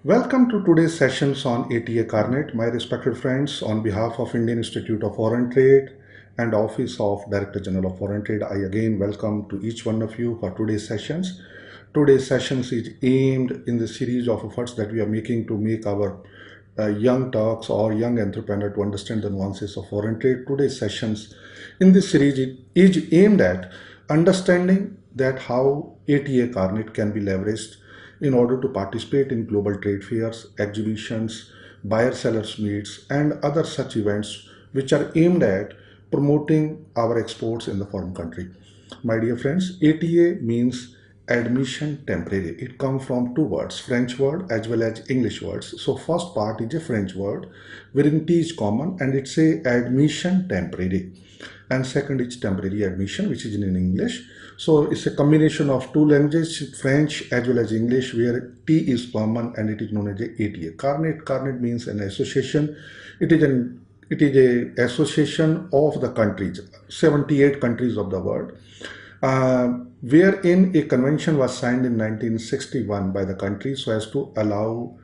Welcome to today's sessions on ATA Carnet. My respected friends, on behalf of Indian Institute of Foreign Trade and Office of Director General of Foreign Trade, I again welcome to each one of you for today's sessions. Today's sessions is aimed in the series of efforts that we are making to make our young Turks or young entrepreneur to understand the nuances of foreign trade. Today's sessions in this series is aimed at understanding that how ATA Carnet can be leveraged in order to participate in global trade fairs, exhibitions, buyer-sellers meets, and other such events which are aimed at promoting our exports in the foreign country. My dear friends, ATA means admission temporary. It comes from two words, French word as well as English words. So first part is a French word wherein T is common and it's a admission temporary. And second is temporary admission, which is in English. So it's a combination of two languages, French as well as English, where T is common and it is known as a ATA. Carnet means an association. It is a association of the countries, 78 countries of the world, wherein a convention was signed in 1961 by the countries so as to allow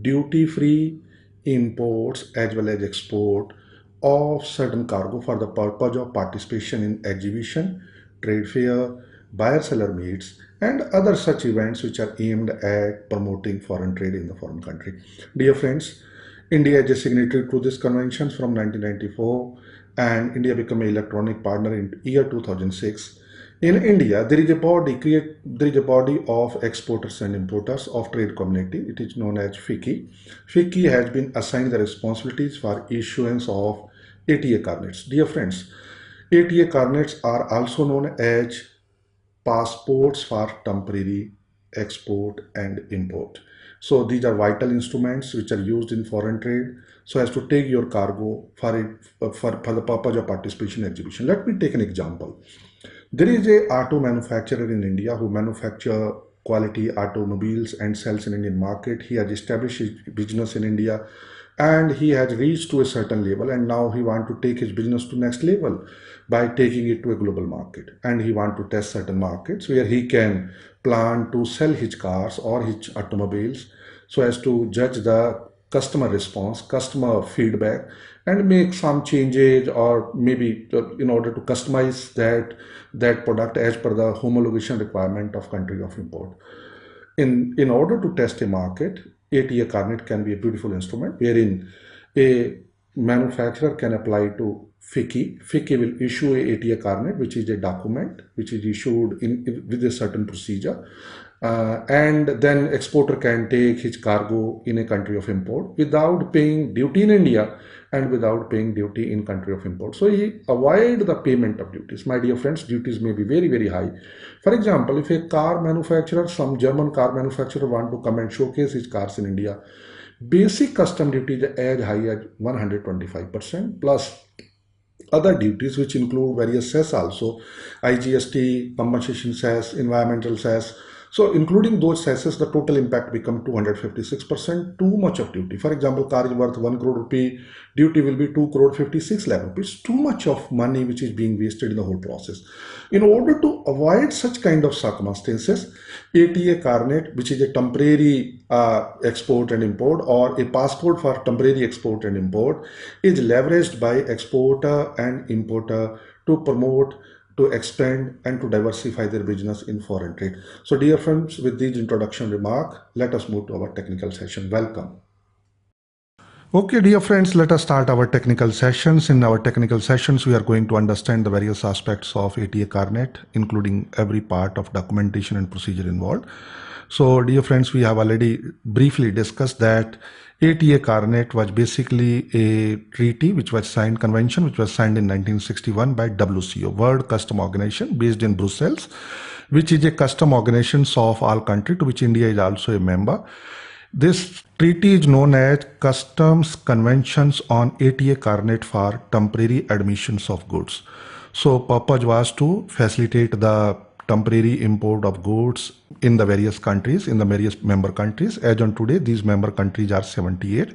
duty-free imports as well as export of certain cargo for the purpose of participation in exhibition, trade fair, buyer-seller meets, and other such events which are aimed at promoting foreign trade in the foreign country. Dear friends, India is a signatory to this convention from 1994, and India became an electronic partner in year 2006. In India, there is a body of exporters and importers of trade community. It is known as FICCI. FICCI has been assigned the responsibilities for issuance of ATA carnets. Dear friends, ATA carnets are also known as passports for temporary export and import. So these are vital instruments which are used in foreign trade so as to take your cargo for the purpose of participation in exhibition. Let me take an example. There is a auto manufacturer in India who manufacture quality automobiles and sells in Indian market. He has established his business in India and he has reached to a certain level, and now he want to take his business to next level by taking it to a global market, and he want to test certain markets where he can plan to sell his cars or his automobiles so as to judge the customer response, customer feedback, and make some changes, or maybe in order to customize that product as per the homologation requirement of country of import. In order to test a market, ATA Carnet can be a beautiful instrument wherein a manufacturer can apply to FICCI. FICCI will issue a ATA Carnet, which is a document which is issued with a certain procedure. And then exporter can take his cargo in a country of import without paying duty in India and without paying duty in country of import. So he avoid the payment of duties. My dear friends, duties may be very, very high. For example, if a car manufacturer, some German car manufacturer want to come and showcase his cars in India, basic custom duty is as high as 125% plus other duties which include various cess also, IGST, compensation cess, environmental cess. So including those cesses, the total impact become 256%, too much of duty. For example, car is worth 1 crore rupee, duty will be 2 crore 56 lakh rupees. Too much of money which is being wasted in the whole process. In order to avoid such kind of circumstances, ATA Carnet, which is a temporary export and import, or a passport for temporary export and import, is leveraged by exporter and importer to promote, to expand, and to diversify their business in foreign trade. So dear friends, with these introduction remarks, let us move to our technical session. Welcome. Okay, dear friends, let us start our technical sessions. In our technical sessions, we are going to understand the various aspects of ATA Carnet, including every part of documentation and procedure involved. So, dear friends, we have already briefly discussed that ATA Carnet was basically a treaty which was signed, convention which was signed in 1961 by WCO, World Custom Organization, based in Brussels, which is a custom organization of all countries, to which India is also a member. This treaty is known as Customs Conventions on ATA Carnet for Temporary Admissions of Goods. So purpose was to facilitate the temporary import of goods in the various countries, in the various member countries. As on today, these member countries are 78.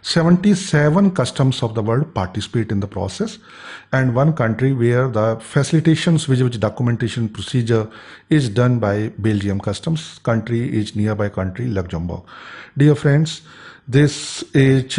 77 customs of the world participate in the process, and one country where the facilitations with which documentation procedure is done by Belgium customs country is nearby country Luxembourg. Dear friends, this is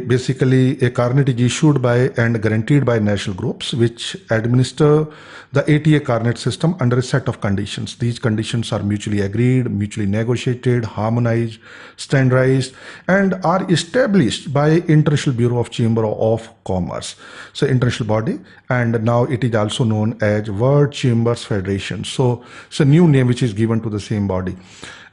basically a Carnet is issued by and guaranteed by national groups which administer the ATA Carnet system under a set of conditions. These conditions are mutually agreed, mutually negotiated, harmonized, standardized, and are established by International Bureau of Chamber of Commerce. So international body, and now it is also known as World Chambers Federation. So it's a new name which is given to the same body.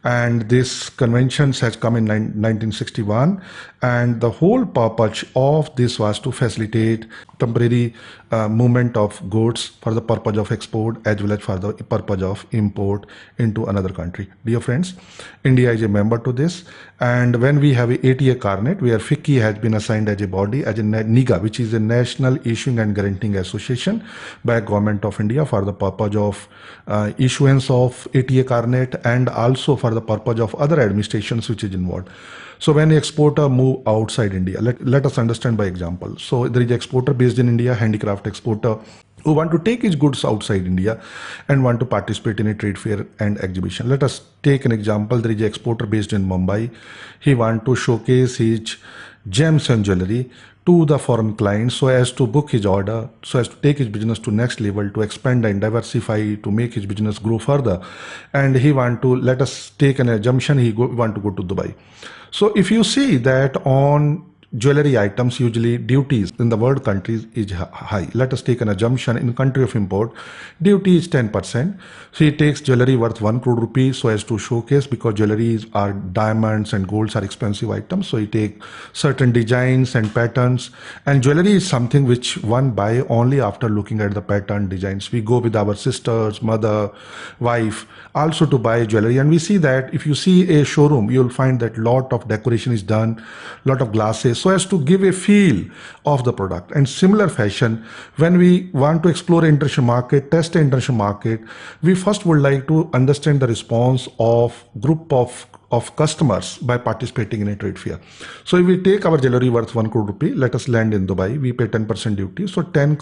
And this convention has come in 1961, and the whole purpose of this was to facilitate temporary movement of goods for the purpose of export as well as for the purpose of import into another country. Dear friends, India is a member to this, and when we have a ATA Carnet where FICCI has been assigned as a body, as a NIGA, which is a National Issuing and Guaranteeing Association by Government of India for the purpose of issuance of ATA Carnet and also for the purpose of other administrations which is involved. So when the exporter move outside India, let us understand by example. So there is an exporter based in India, handicraft exporter, who want to take his goods outside India and want to participate in a trade fair and exhibition. Let us take an example. There is an exporter based in Mumbai. He want to showcase his gems and jewelry to the foreign clients so as to book his order, so as to take his business to next level, to expand and diversify, to make his business grow further. And he want to, let us take an assumption, want to go to Dubai. So if you see that on jewelry items, usually duties in the world countries is high. Let us take an assumption in country of import, duty is 10%. So he takes jewelry worth 1 crore rupees so as to showcase, because jewelries are diamonds and golds are expensive items. So he take certain designs and patterns, and jewelry is something which one buy only after looking at the pattern designs. We go with our sisters, mother, wife also to buy jewelry, and we see that if you see a showroom, you'll find that lot of decoration is done, lot of glasses, so as to give a feel of the product. And similar fashion, when we want to explore international market, test the international market, we first would like to understand the response of group of customers by participating in a trade fair. So if we take our jewelry worth 1 crore rupee, let us land in Dubai, we pay 10% duty. So 10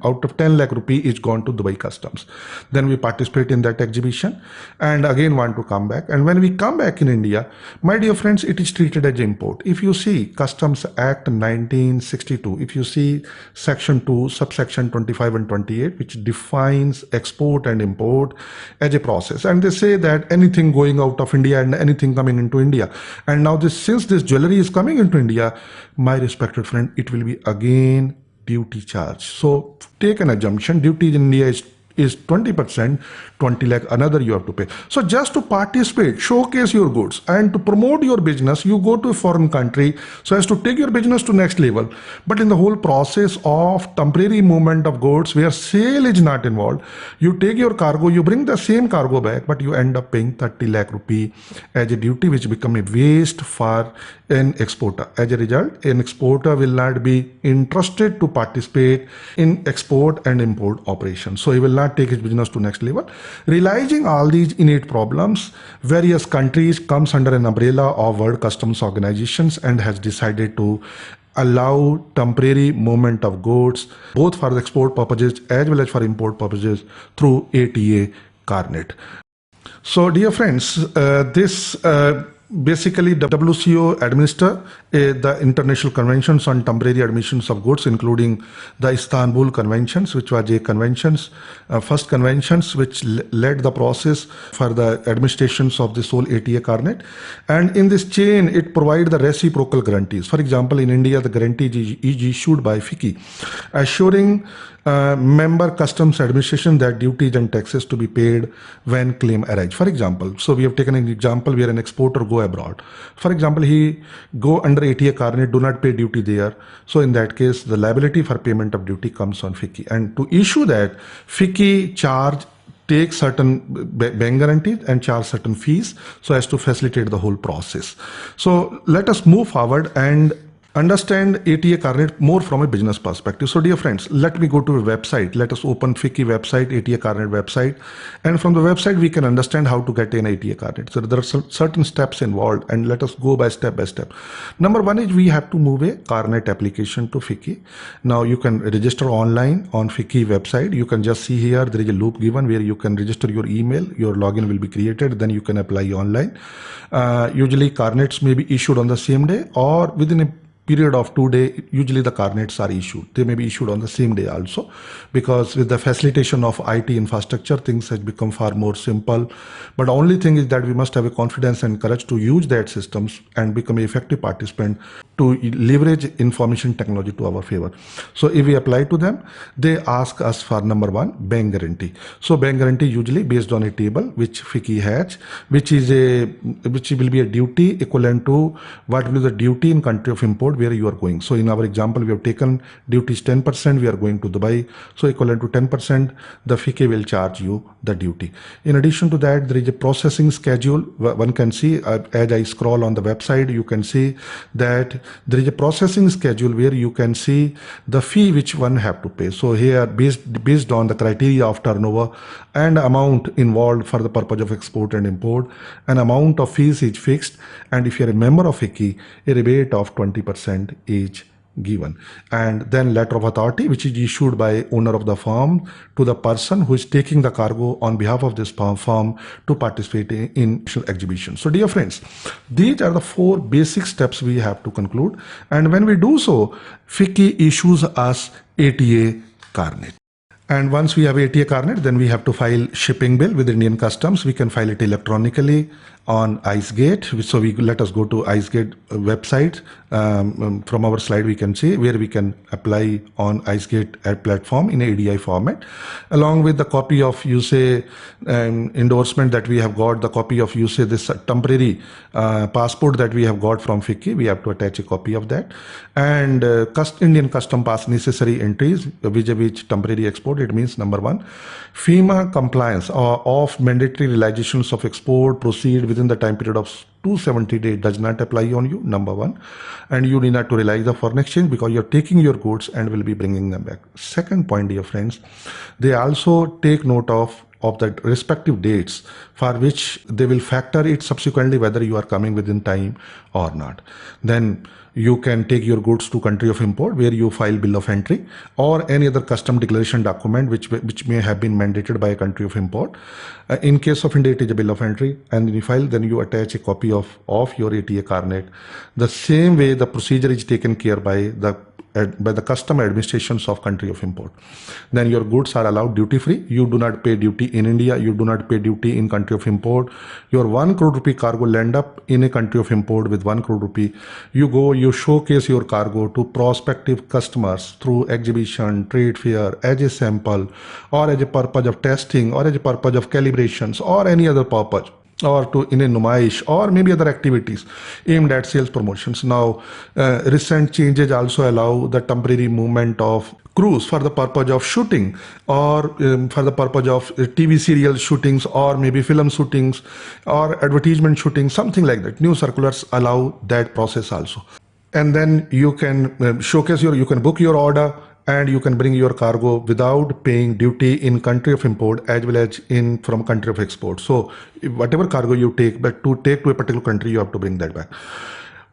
out of 10 lakh rupee is gone to Dubai customs. Then we participate in that exhibition and again want to come back. And when we come back in India, my dear friends, it is treated as import. If you see Customs Act 1962, if you see section 2, subsection 25 and 28, which defines export and import as a process. And they say that anything going out of India and anything coming into India. And now since this jewelry is coming into India, my respected friend, it will be again duty charge. So take an assumption, duty in India is 20%, 20 lakh another you have to pay. So just to participate, showcase your goods and to promote your business, you go to a foreign country so as to take your business to next level. But in the whole process of temporary movement of goods where sale is not involved, you take your cargo, you bring the same cargo back, but you end up paying 30 lakh rupee as a duty, which become a waste for an exporter. As a result, an exporter will not be interested to participate in export and import operations. So he will not take his business to next level. Realizing all these innate problems, various countries comes under an umbrella of World Customs Organizations and has decided to allow temporary movement of goods both for the export purposes as well as for import purposes through ATA Carnet. So dear friends, this basically WCO administer the international conventions on temporary admissions of goods, including the Istanbul conventions, which was a conventions, first conventions which led the process for the administrations of this whole ATA Carnet. And in this chain, it provides the reciprocal guarantees. For example, in India, the guarantee is issued by FICCI, assuring member customs administration that duties and taxes to be paid when claim arise. For example, so we have taken an example where an exporter go abroad. For example, he go under ATA Carnet, do not pay duty there. So in that case, the liability for payment of duty comes on FICCI. And to issue that, FICCI take certain bank guarantees and charge certain fees so as to facilitate the whole process. So let us move forward and Understand ATA Carnet more from a business perspective. So dear friends, let me go to a website. Let us open FICCI website, ATA Carnet website. And from the website, we can understand how to get an ATA Carnet. So there are certain steps involved, and let us go by step by step. Number one is we have to move a Carnet application to FICCI. Now you can register online on FICCI website. You can just see here, there is a loop given where you can register your email, your login will be created, then you can apply online. Usually Carnets may be issued on the same day or within a period of 2 days. Usually the Carnets are issued. They may be issued on the same day also, because with the facilitation of IT infrastructure, things has become far more simple. But the only thing is that we must have a confidence and courage to use that systems and become an effective participant to leverage information technology to our favor. So if we apply to them, they ask us for number one, bank guarantee. So bank guarantee usually based on a table which FICCI has, which will be a duty equivalent to what will be the duty in country of import where you are going. So in our example, we have taken duty is 10%, we are going to Dubai. So equivalent to 10%, the FICCI will charge you the duty. In addition to that, there is a processing schedule. One can see, as I scroll on the website, you can see that there is a processing schedule where you can see the fee which one have to pay. So here, based on the criteria of turnover and amount involved for the purpose of export and import, an amount of fees is fixed. And if you are a member of FICCI, a rebate of 20% is given. And then letter of authority, which is issued by owner of the firm to the person who is taking the cargo on behalf of this firm to participate in exhibition. So dear friends, these are the 4 basic steps we have to conclude. And when we do so, FICCI issues us ATA Carnet. And once we have ATA Carnet, then we have to file shipping bill with Indian Customs. We can file it electronically on IceGate. So let us go to IceGate website. From our slide, we can see where we can apply on IceGate platform in ADI format, along with the copy of, you say, endorsement that we have got, the copy of, you say, this temporary passport that we have got from FICCI. We have to attach a copy of that. And Indian Custom Pass necessary entries, which temporary export. It means number one, FEMA compliance of mandatory realizations of export proceed within the time period of 270 days does not apply on you, number one. And you need not to realize the foreign exchange because you're taking your goods and will be bringing them back. Second point, dear friends, they also take note of the respective dates for which they will factor it subsequently whether you are coming within time or not. Then you can take your goods to country of import where you file bill of entry or any other custom declaration document which may have been mandated by a country of import. In case of India, it is a bill of entry, and then you file, then you attach a copy of your ATA Carnet. The same way the procedure is taken care by the custom administrations of country of import. Then your goods are allowed duty free. You do not pay duty in India. You do not pay duty in country of import. Your 1 crore rupee cargo land up in a country of import with 1 crore rupee. You go, you showcase your cargo to prospective customers through exhibition, trade fair, as a sample, or as a purpose of testing, or as a purpose of calibrations, or any other purpose, or to in a numaish, or maybe other activities aimed at sales promotions. Now, recent changes also allow the temporary movement of crews for the purpose of shooting, or for the purpose of TV serial shootings, or maybe film shootings, or advertisement shootings, something like that. New circulars allow that process also. And then you can showcase you can book your order, and you can bring your cargo without paying duty in country of import as well as in from country of export. So whatever cargo you take, but to take to a particular country, you have to bring that back.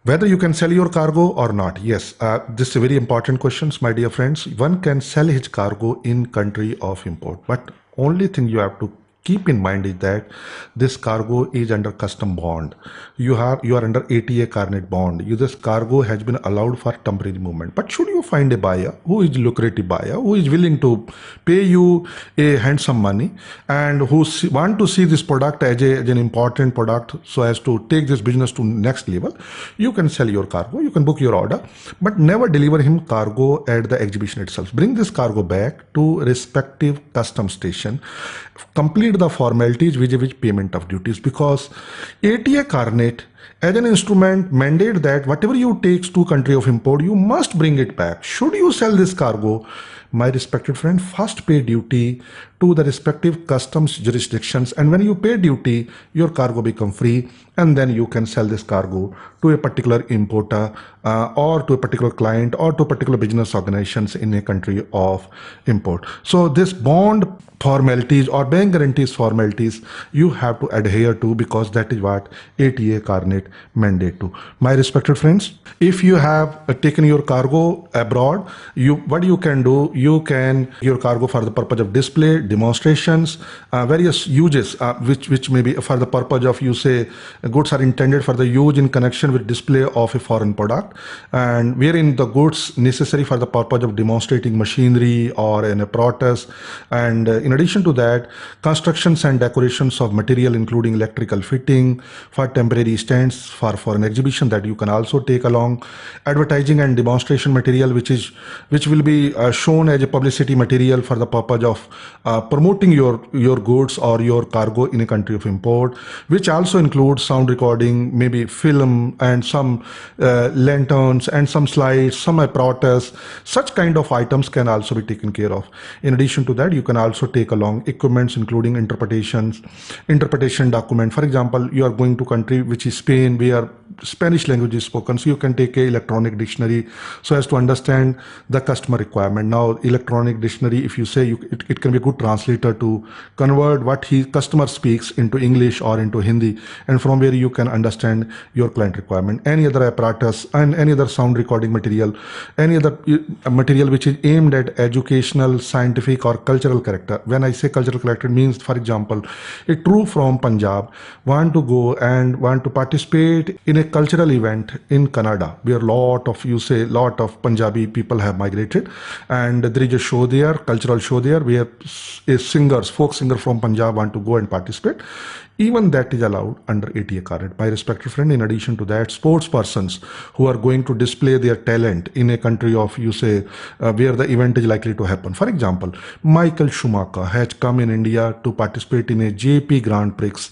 Whether you can sell your cargo or not. Yes, this is a very important question, my dear friends. One can sell his cargo in country of import, but only thing you have to keep in mind is that this cargo is under custom bond. You are under ATA Carnet bond. This cargo has been allowed for temporary movement. But should you find a buyer who is lucrative buyer, who is willing to pay you a handsome money, and who want to see this product as an important product so as to take this business to next level, you can sell your cargo, you can book your order, but never deliver him cargo at the exhibition itself. Bring this cargo back to respective custom station, complete the formalities with payment of duties, because ATA Carnet as an instrument mandate that whatever you takes to country of import, you must bring it back. Should you sell this cargo, my respected friend, first pay duty to the respective customs jurisdictions, and when you pay duty, your cargo become free, and then you can sell this cargo to a particular importer or to a particular client or to particular business organizations in a country of import. So this bond formalities or bank guarantees formalities you have to adhere to, because that is what ATA Carnet mandate to. My respected friends, if you have taken your cargo abroad, what you can do, you can your cargo for the purpose of display, demonstrations, various uses, which may be for the purpose of, you say, goods are intended for the use in connection with display of a foreign product, and wherein the goods necessary for the purpose of demonstrating machinery or an apparatus, and in addition to that, constructions and decorations of material including electrical fitting for temporary stands for an exhibition that you can also take along, advertising and demonstration material which will be shown as a publicity material for the purpose of promoting your goods or your cargo in a country of import, which also includes sound recording, maybe film, and some lanterns and some slides, some apparatus. Such kind of items can also be taken care of. In addition to that, you can also take along equipments including interpretation document. For example, you are going to country which is Spain, where Spanish language is spoken, so you can take a electronic dictionary so as to understand the customer requirement. Now, electronic dictionary, if you say, it can be a good translator to convert what customer speaks into English or into Hindi, and from where you can understand your client requirement. Any other apparatus and any other sound recording material, any other material which is aimed at educational, scientific or cultural character. When I say cultural character, it means, for example, a troop from Punjab want to go and want to participate in a cultural event in Canada, where lot of Punjabi people have migrated, and there is a show there, cultural show there, where folk singer from Punjab want to go and participate. Even that is allowed under ATA Carnet. My respected friend, in addition to that, sports persons who are going to display their talent in a country of, where the event is likely to happen. For example, Michael Schumacher has come in India to participate in a JP Grand Prix,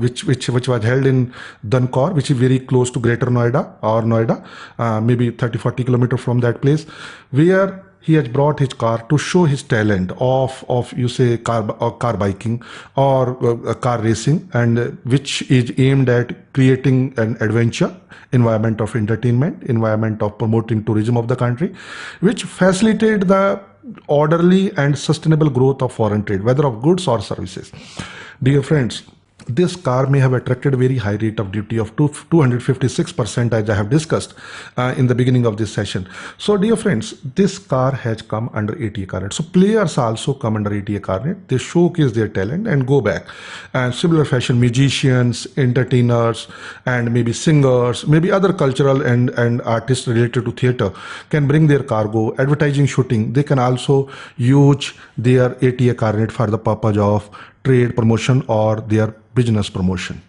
which was held in Dunkor, which is very close to Greater Noida or Noida, maybe 30-40 kilometers from that place, where he has brought his car to show his talent of car biking or car racing, and which is aimed at creating an adventure environment of entertainment, environment of promoting tourism of the country, which facilitate the orderly and sustainable growth of foreign trade, whether of goods or services. Dear friends, this car may have attracted a very high rate of duty of 256%, as I have discussed in the beginning of this session. So dear friends, this car has come under ATA Carnet. So players also come under ATA Carnet. They showcase their talent and go back. And similar fashion, musicians, entertainers, and maybe singers, maybe other cultural and artists related to theater can bring their cargo. Advertising, shooting, they can also use their ATA Carnet for the purpose of trade promotion or their business promotion.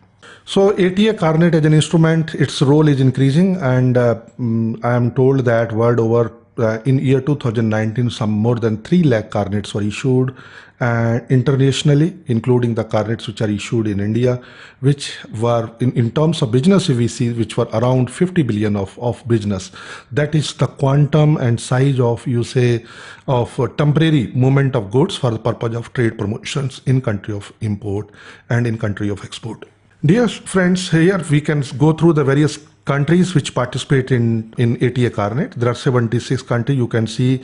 So ATA Carnet as an instrument, its role is increasing, and I am told that world over in year 2019, some more than 3 lakh Carnets were issued internationally, including the Carnets which are issued in India, which were in terms of business CVC, which were around 50 billion of business. That is the quantum and size of, of a temporary movement of goods for the purpose of trade promotions in country of import and in country of export. Dear friends, here we can go through the various countries which participate in ATA Carnet. There are 76 countries. You can see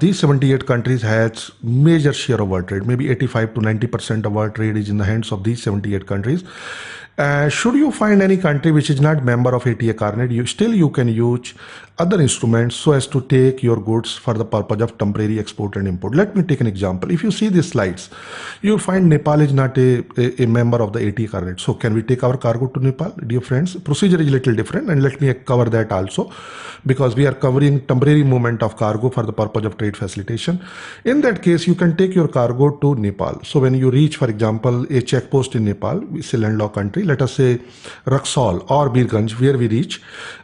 these 78 countries has major share of world trade. Maybe 85 to 90% of world trade is in the hands of these 78 countries. Should you find any country which is not member of ATA Carnet, you can use other instruments so as to take your goods for the purpose of temporary export and import. Let me take an example. If you see these slides, you'll find Nepal is not a member of the ATA Carnet. So can we take our cargo to Nepal? Dear friends, procedure is little little different, and let me cover that also, because we are covering temporary movement of cargo for the purpose of trade facilitation. In that case, you can take your cargo to Nepal. So when you reach, for example, a check post in Nepal, it's a landlocked country, let us say Raxaul or Birganj, where we reach,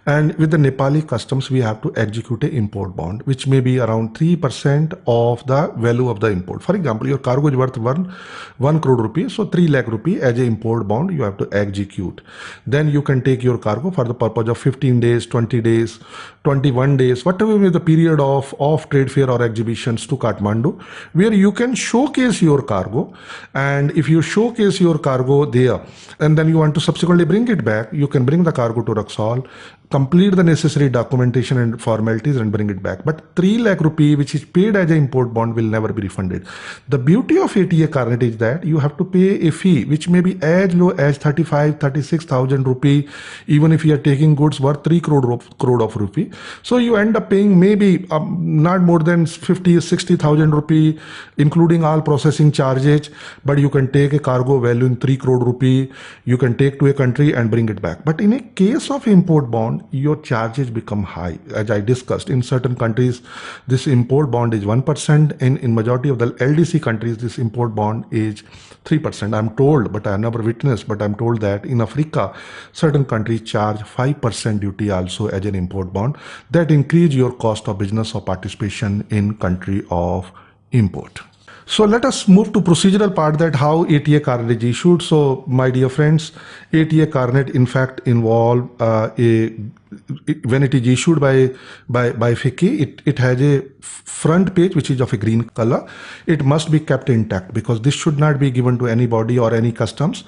and with the Nepali customs, we have to execute a import bond, which may be around 3% of the value of the import. For example, your cargo is worth 1 crore rupee, so 3 lakh rupee as a import bond you have to execute. Then you can take your cargo for the purpose of 15 days, 20 days, 21 days, whatever may the period of trade fair or exhibitions to Kathmandu, where you can showcase your cargo. And if you showcase your cargo there, and then you want to subsequently bring it back, you can bring the cargo to Raxaul, complete the necessary documentation and formalities and bring it back. But 3 lakh rupee, which is paid as an import bond, will never be refunded. The beauty of ATA Carnet is that you have to pay a fee, which may be as low as 36,000 rupee, even if you are taking goods worth 3 crore of rupee. So you end up paying maybe not more than 60,000 rupee, including all processing charges, but you can take a cargo valuing 3 crore rupee, you can take to a country and bring it back. But in a case of import bond, your charges become high. As I discussed, in certain countries, this import bond is 1%, and in majority of the LDC countries, this import bond is 3%. I'm told, but I never witnessed, but I'm told that in Africa, certain countries charge 5% duty also as an import bond. That increase your cost of business or participation in country of import. So let us move to procedural part, that how ATA Carnet is issued. So my dear friends, ATA Carnet in fact involve when it is issued by FICCI, it has a front page which is of a green color. It must be kept intact because this should not be given to anybody or any customs.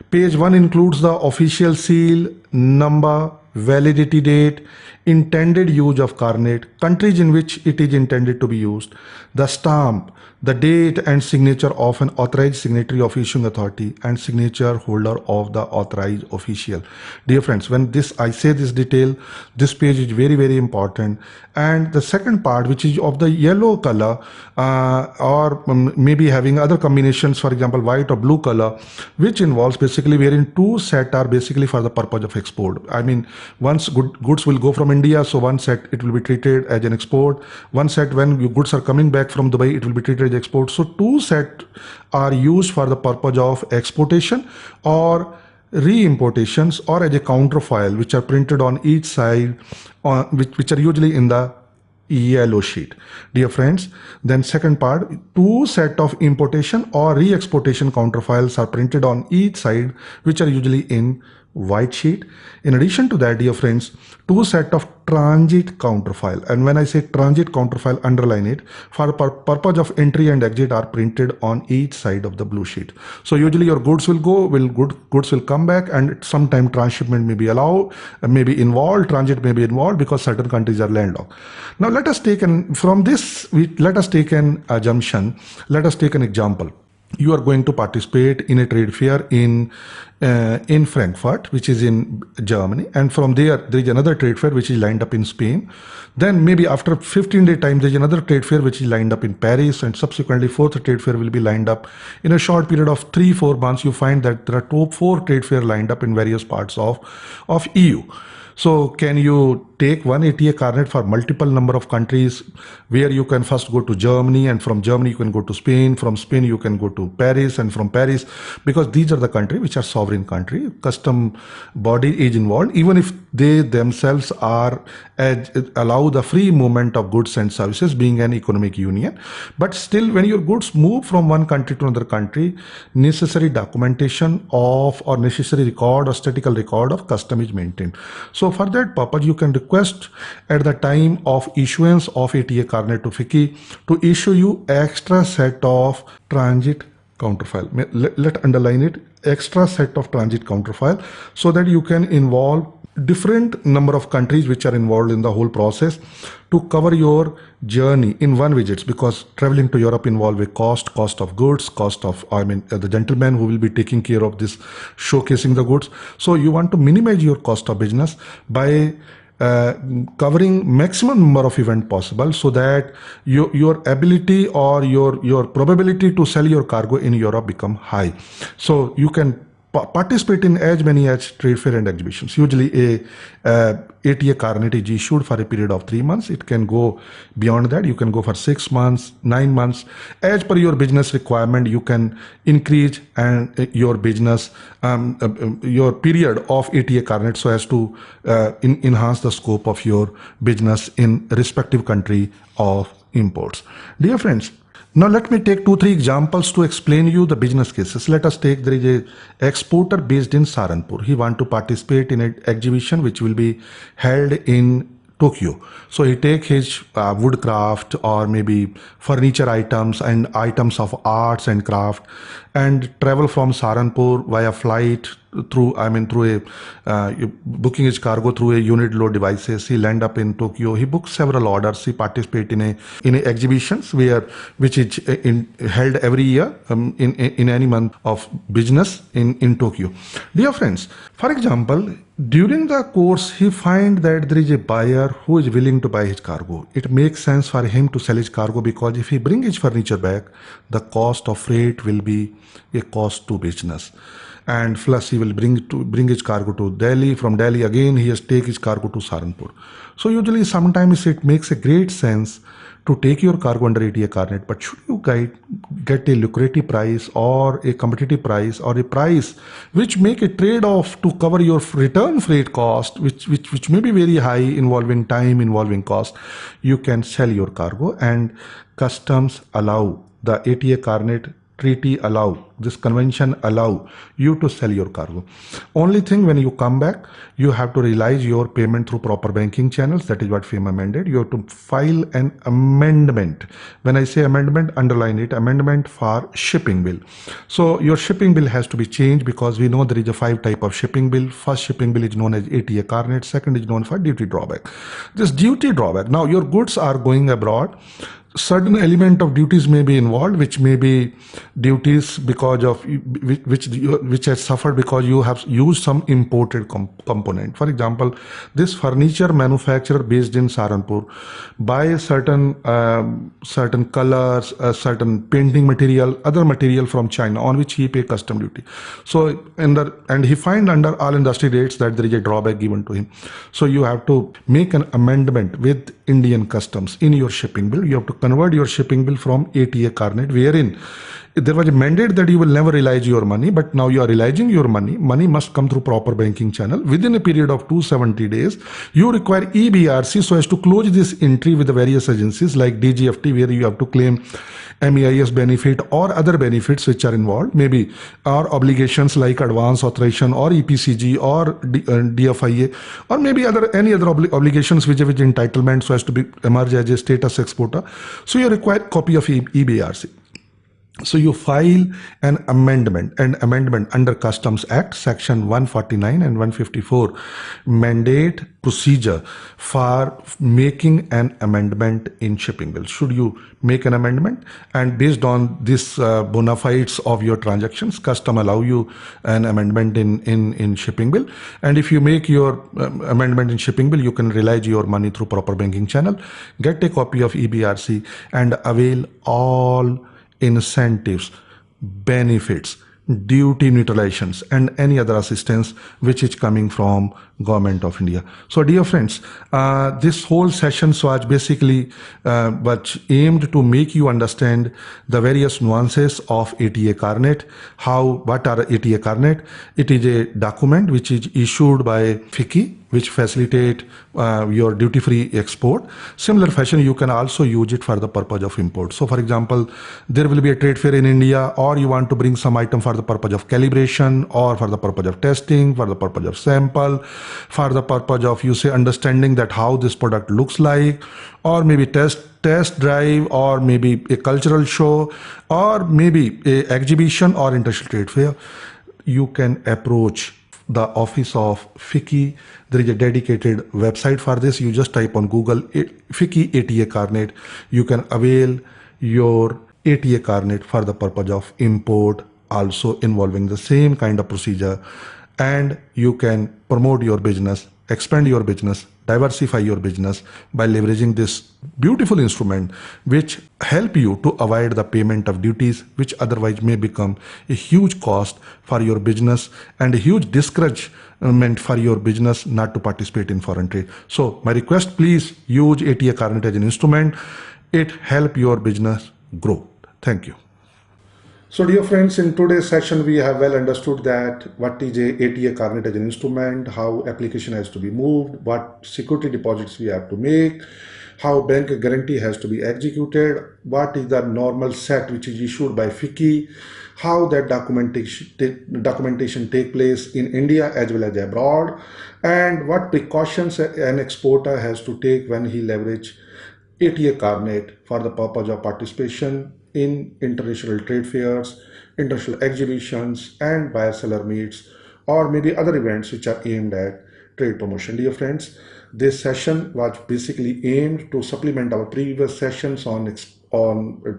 Page 1 includes the official seal, number, validity date, intended use of Carnet, countries in which it is intended to be used, the stamp, the date and signature of an authorized signatory of issuing authority, and signature holder of the authorized official. Dear friends, when I say this detail, this page is very, very important. And the second part, which is of the yellow color, or maybe having other combinations, for example, white or blue color, which involves basically wherein two sets are basically for the purpose of export. I mean, once goods will go from India, so one set it will be treated as an export. One set when goods are coming back from Dubai, it will be treated as export. So two sets are used for the purpose of exportation or re-importations, or as a counterfoil, which are printed on each side, which are usually in the yellow sheet. Dear friends, then second part, two set of importation or re-exportation counterfoils are printed on each side, which are usually in white sheet. In addition to that, dear friends, two set of transit counterfoil, and when I say transit counterfoil, underline it, for purpose of entry and exit are printed on each side of the blue sheet. So usually your goods will go, goods will come back, and sometime transshipment may be allowed, may be involved, transit may be involved, because certain countries are landlocked. Now let us take an assumption, let us take an example. You are going to participate in a trade fair in Frankfurt, which is in Germany, and from there is another trade fair which is lined up in Spain. Then maybe after 15-day time there is another trade fair which is lined up in Paris, and subsequently fourth trade fair will be lined up. In a short period of 3-4 months, you find that there are top 4 trade fair lined up in various parts of EU. So can you take one ATA Carnet for multiple number of countries, where you can first go to Germany, and from Germany you can go to Spain, from Spain you can go to Paris, and from Paris, because these are the countries which are sovereign country, custom body is involved, even if they themselves are allow the free movement of goods and services, being an economic union. But still, when your goods move from one country to another country, necessary documentation of, or necessary record or statistical record of custom is maintained. So for that purpose, you can request at the time of issuance of ATA Carnet to FICCI to issue you extra set of transit counterfoil. Let underline it, extra set of transit counterfoil, so that you can involve different number of countries which are involved in the whole process to cover your journey in one visit, because traveling to Europe involve a cost of goods, cost of, the gentleman who will be taking care of this showcasing the goods. So you want to minimize your cost of business by covering maximum number of event possible, so that your ability or your probability to sell your cargo in Europe become high. So you can participate in as many as trade fair and exhibitions. Usually a ATA Carnet is issued for a period of 3 months. It can go beyond that. You can go for 6 months, 9 months. As per your business requirement, you can increase and your business, your period of ATA Carnet so as to enhance the scope of your business in respective country of imports. Dear friends, now let me take 2-3 examples to explain you the business cases. Let us take, there is a exporter based in Saranpur. He want to participate in an exhibition which will be held in Tokyo. So he take his woodcraft or maybe furniture items and items of arts and craft and travel from Saranpur via flight through booking his cargo through a unit load devices. He land up in Tokyo. He books several orders. He participate in a exhibitions which is held every year in any month of business in Tokyo. Dear friends, for example, during the course, he find that there is a buyer who is willing to buy his cargo. It makes sense for him to sell his cargo because if he bring his furniture back, the cost of freight will be a cost to business. And plus he will bring his cargo to Delhi. From Delhi again, he has take his cargo to Saranpur. So usually sometimes it makes a great sense to take your cargo under ATA Carnet, but should you get a lucrative price or a competitive price or a price which make a trade-off to cover your return freight cost, which may be very high, involving time, involving cost, you can sell your cargo, and customs allow, the ATA Carnet treaty allow, this convention allow you to sell your cargo. Only thing, when you come back, you have to realize your payment through proper banking channels. That is what FEMA mandated. You have to file an amendment. When I say amendment, underline it, amendment for shipping bill. So your shipping bill has to be changed because we know there is a 5 type of shipping bill. First shipping bill is known as ATA Carnet. Second is known for duty drawback. This duty drawback, now your goods are going abroad. Certain element of duties may be involved, which may be duties because of which has suffered because you have used some imported component. For example, this furniture manufacturer based in Saranpur buy certain colors, certain painting material, other material from China on which he pay custom duty. So and he find under all industry rates that there is a drawback given to him. So you have to make an amendment with Indian customs in your shipping bill. You have to convert your shipping bill from ATA Carnet, wherein there was a mandate that you will never realize your money, but now you are realizing your money. Money must come through proper banking channel. Within a period of 270 days, you require EBRC so as to close this entry with the various agencies like DGFT, where you have to claim MEIS benefit or other benefits which are involved, maybe or obligations like advance authorization or EPCG or DFIA, or maybe any other obligations which entitlement so as to emerge as a status exporter. So you require copy of EBRC. So you file an amendment, under Customs Act section 149 and 154 mandate procedure for making an amendment in shipping bill. Should you make an amendment, and based on this bona fides of your transactions, custom allow you an amendment in shipping bill. And if you make your amendment in shipping bill, you can realize your money through proper banking channel, get a copy of EBRC and avail all incentives, benefits, duty neutralizations and any other assistance which is coming from Government of India. So dear friends, this whole session was basically but aimed to make you understand the various nuances of ATA Carnet. What are ATA Carnet? It is a document which is issued by FICCI, which facilitate your duty-free export. Similar fashion, you can also use it for the purpose of import. So for example, there will be a trade fair in India, or you want to bring some item for the purpose of calibration, or for the purpose of testing, for the purpose of sample, for the purpose of, you say, understanding that how this product looks like, or maybe test drive, or maybe a cultural show, or maybe a exhibition or international trade fair. You can approach the office of FICCI. There is a dedicated website for this. You just type on Google FICCI ATA Carnet. You can avail your ATA Carnet for the purpose of import, also involving the same kind of procedure, and you can promote your business expand your business, diversify your business by leveraging this beautiful instrument, which help you to avoid the payment of duties, which otherwise may become a huge cost for your business and a huge discouragement for your business not to participate in foreign trade. So my request, please use ATA Carnet as an instrument. It help your business grow. Thank you. So dear friends, in today's session, we have well understood that what is a ATA Carnet as an instrument, how application has to be moved, what security deposits we have to make, how bank guarantee has to be executed, what is the normal set which is issued by FICCI, how that documentation take place in India as well as abroad, and what precautions an exporter has to take when he leverage ATA Carnet for the purpose of participation in international trade fairs, international exhibitions, and buyer-seller meets, or maybe other events which are aimed at trade promotion. Dear friends, this session was basically aimed to supplement our previous sessions on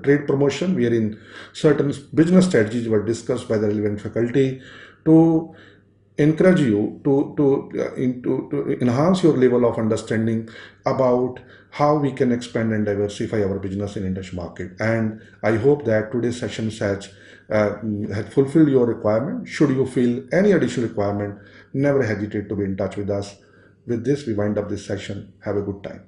trade promotion, wherein certain business strategies were discussed by the relevant faculty to encourage you to enhance your level of understanding about how we can expand and diversify our business in international market. And I hope that today's session had fulfilled your requirement. Should you feel any additional requirement, never hesitate to be in touch with us. With this, we wind up this session. Have a good time.